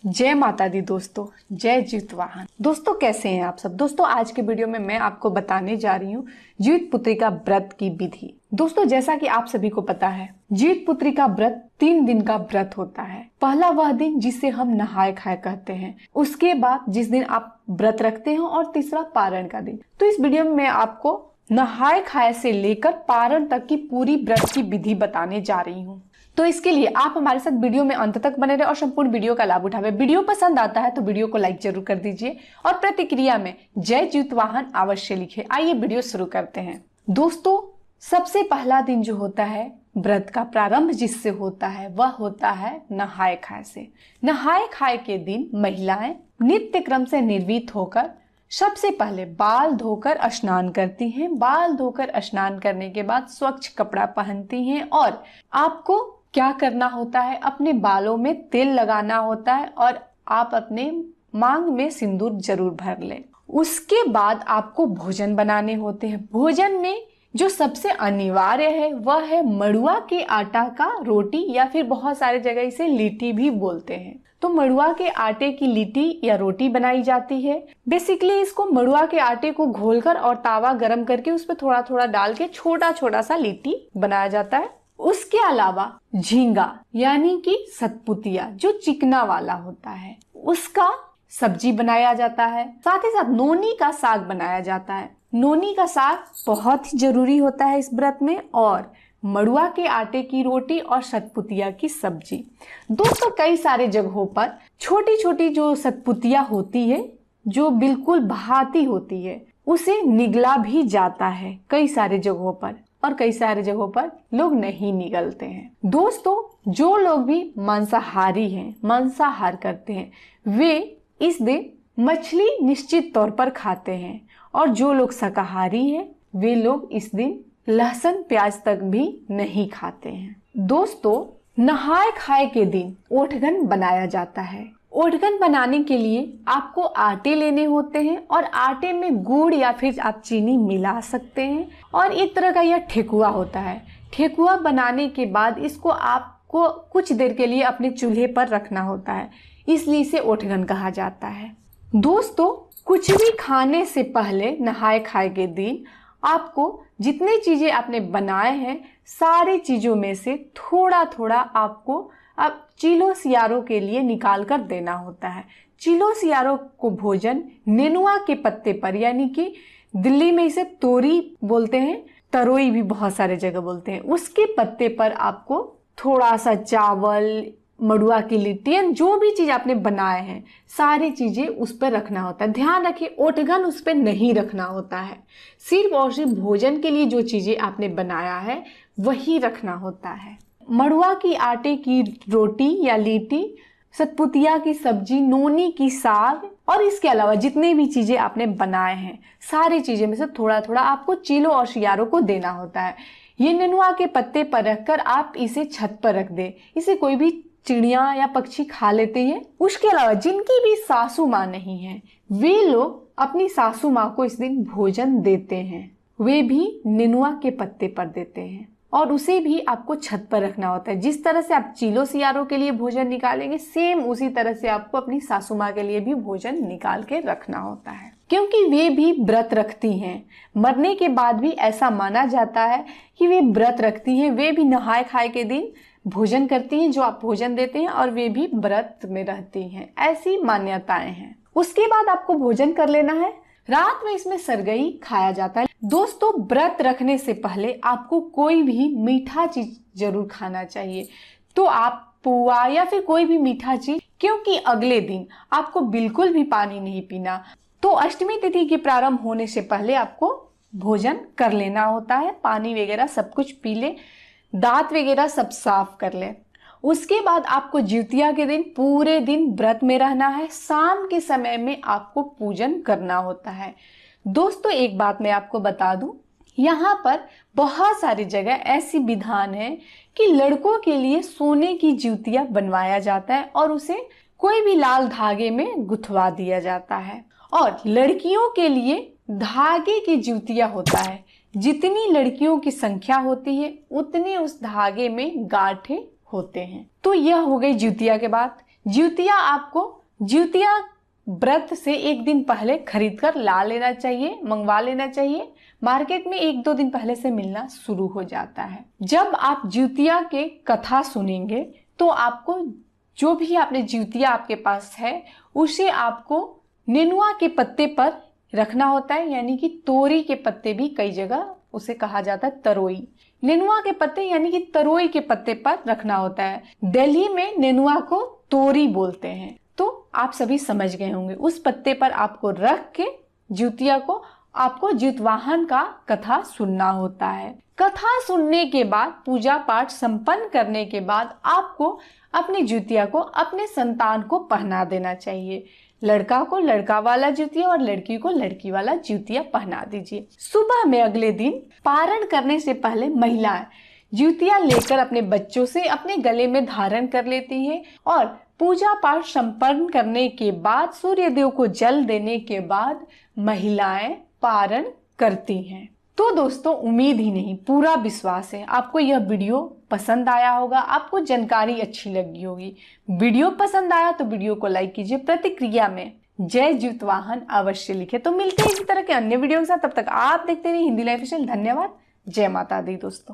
जय माता दी दोस्तों, जय जीतवाहन। दोस्तों कैसे हैं आप सब। दोस्तों आज के वीडियो में मैं आपको बताने जा रही हूँ जीवित पुत्री का व्रत की विधि। दोस्तों जैसा कि आप सभी को पता है, जीवित पुत्री का व्रत 3 दिन का व्रत होता है। पहला वह दिन जिसे हम नहाए खाए कहते हैं, उसके बाद जिस दिन आप व्रत रखते हैं, और तीसरा पारण का दिन। तो इस वीडियो में मैं आपको नहाए खाए से लेकर पारण तक की पूरी व्रत की विधि बताने जा रही हूँ। तो इसके लिए आप हमारे साथ वीडियो में अंत तक बने रहे और संपूर्ण वीडियो का लाभ उठावे। वीडियो पसंद आता है तो वीडियो को लाइक जरूर कर दीजिए और प्रतिक्रिया में जय जीतवाहन अवश्य लिखे। आइए वीडियो शुरू करते हैं। दोस्तों सबसे पहला दिन जो होता है व्रत का प्रारंभ जिससे होता है वह होता है नहाए खाए से। नहाए खाए के दिन महिलाएं नित्य क्रम से निर्भीत होकर सबसे पहले बाल धोकर स्नान करती हैं। बाल धोकर स्नान करने के बाद स्वच्छ कपड़ा पहनती हैं और आपको क्या करना होता है, अपने बालों में तेल लगाना होता है और आप अपने मांग में सिंदूर जरूर भर लें। उसके बाद आपको भोजन बनाने होते हैं। भोजन में जो सबसे अनिवार्य है वह है मड़ुआ के आटा का रोटी, या फिर बहुत सारे जगह इसे लिट्टी भी बोलते हैं। तो मड़ुआ के आटे की लिट्टी या रोटी बनाई जाती है। बेसिकली इसको मड़ुआ के आटे को घोलकर और तावा गरम करके उस पर थोड़ा थोड़ा डाल के छोटा छोटा सा लिट्टी बनाया जाता है। उसके अलावा झींगा यानी कि सतपुतिया जो चिकना वाला होता है उसका सब्जी बनाया जाता है। साथ ही साथ नोनी का साग बनाया जाता है। नोनी का साग बहुत ही जरूरी होता है इस व्रत में, और मड़ुआ के आटे की रोटी और सतपुतिया की सब्जी। दोस्तों कई सारे जगहों पर छोटी छोटी जो सतपुतिया होती है जो बिल्कुल भाती होती है उसे निगला भी जाता है कई सारे जगहों पर, और कई सारे जगहों पर लोग नहीं निगलते हैं। दोस्तों जो लोग भी मांसाहारी हैं, मांसाहार करते हैं, वे इस दिन मछली निश्चित तौर पर खाते हैं, और जो लोग शाकाहारी हैं वे लोग इस दिन लहसुन प्याज तक भी नहीं खाते हैं। दोस्तों नहाए खाए के दिन ओठगन बनाया जाता है। ओठगन बनाने के लिए आपको आटे लेने होते हैं और आटे में गुड़ या फिर आप चीनी मिला सकते हैं, और एक तरह का यह ठेकुआ होता है। ठेकुआ बनाने के बाद इसको आपको कुछ देर के लिए अपने चूल्हे पर रखना होता है, इसलिए इसे ओठगन कहा जाता है। दोस्तों कुछ भी खाने से पहले नहाए खाए के दिन आपको जितने चीजें आपने बनाए हैं सारी चीजों में से थोड़ा थोड़ा आपको अब चीलो सियारों के लिए निकाल कर देना होता है। चीलो सियारों को भोजन नेनुआ के पत्ते पर, यानी कि दिल्ली में इसे तोरी बोलते हैं, तरोई भी बहुत सारे जगह बोलते हैं, उसके पत्ते पर आपको थोड़ा सा चावल, मड़ुआ की लिट्टी, जो भी चीज आपने बनाए हैं सारी चीजें उस पर रखना होता है। ध्यान रखिए ओठगन उस पर नहीं रखना होता है, सिर्फ और सिर्फ भोजन के लिए जो चीजें आपने बनाया है वही रखना होता है। मड़ुआ की आटे की रोटी या लिट्टी, सतपुतिया की सब्जी, नोनी की साग, और इसके अलावा जितने भी चीजें आपने बनाए हैं सारी चीजें में से थोड़ा थोड़ा आपको चीलो और सियारों को देना होता है। ये नेनुआ के पत्ते पर रखकर आप इसे छत पर रख दें। इसे कोई भी चिड़िया या पक्षी खा लेते हैं। उसके अलावा जिनकी भी सासू माँ नहीं है वे लोग अपनी सासू माँ को इस दिन भोजन देते हैं, वे भी नेनुआ के पत्ते पर देते हैं, और उसे भी आपको छत पर रखना होता है। जिस तरह से आप चीलो सियारों के लिए भोजन निकालेंगे सेम उसी तरह से आपको अपनी सासू माँ के लिए भी भोजन निकाल के रखना होता है, क्योंकि वे भी व्रत रखती हैं। मरने के बाद भी ऐसा माना जाता है कि वे व्रत रखती हैं, वे भी नहाए खाए के दिन भोजन करती हैं जो आप भोजन देते हैं, और वे भी व्रत में रहती हैं, ऐसी मान्यताएं हैं। उसके बाद आपको भोजन कर लेना है। रात में इसमें सरगई खाया जाता है। दोस्तों व्रत रखने से पहले आपको कोई भी मीठा चीज जरूर खाना चाहिए, तो आप पुआ या फिर कोई भी मीठा चीज, क्योंकि अगले दिन आपको बिल्कुल भी पानी नहीं पीना। तो अष्टमी तिथि के प्रारंभ होने से पहले आपको भोजन कर लेना होता है, पानी वगैरह सब कुछ पी ले, दांत वगैरह सब साफ कर ले। उसके बाद आपको जितिया के दिन पूरे दिन व्रत में रहना है। शाम के समय में आपको पूजन करना होता है। दोस्तों एक बात मैं आपको बता दूं, यहाँ पर बहुत सारी जगह ऐसी विधान है कि लड़कों के लिए सोने की जितिया बनवाया जाता है और उसे कोई भी लाल धागे में गुथवा दिया जाता है, और लड़कियों के लिए धागे की जितिया होता है। जितनी लड़कियों की संख्या होती है उतने उस धागे में गांठे होते हैं। तो यह हो गई जितिया के बाद। ज्यूतिया आपको ज्यूतिया व्रत से एक दिन पहले खरीद कर ला लेना चाहिए, मंगवा लेना चाहिए। मार्केट में 1-2 दिन पहले से मिलना शुरू हो जाता है। जब आप ज्यूतिया के कथा सुनेंगे तो आपको जो भी आपने ज्यूतिया आपके पास है उसे आपको नेनुआ के पत्ते पर रखना होता है, यानी कि तोरी के पत्ते भी कई जगह उसे कहा जाता है तरोई। नेनुआ के पत्ते यानी कि तरोई के पत्ते पर रखना होता है। दिल्ली में नेनुआ को तोरी बोलते हैं, तो आप सभी समझ गए होंगे। उस पत्ते पर आपको रख के ज्यूतिया को आपको ज्यूतवाहन का कथा सुनना होता है। कथा सुनने के बाद, पूजा पाठ संपन्न करने के बाद आपको अपनी ज्यूतिया को अपने संतान को पहना देना चाहिए। लड़का को लड़का वाला ज्यूतिया और लड़की को लड़की वाला ज्यूतिया पहना दीजिए। सुबह में अगले दिन पारण करने से पहले महिलाएं ज्यूतिया लेकर अपने बच्चों से अपने गले में धारण कर लेती है और पूजा पाठ संपन्न करने के बाद, सूर्य देव को जल देने के बाद महिलाएं पारण करती हैं। तो दोस्तों, उम्मीद ही नहीं पूरा विश्वास है आपको यह वीडियो पसंद आया होगा, आपको जानकारी अच्छी लगी होगी। वीडियो पसंद आया तो वीडियो को लाइक कीजिए, प्रतिक्रिया में जय ज्यूतवाहन अवश्य लिखे। तो मिलते हैं इसी तरह के अन्य वीडियो के साथ, तब तक आप देखते रहिए हिंदी लाइफ स्टाइल। धन्यवाद। जय माता दी दोस्तों।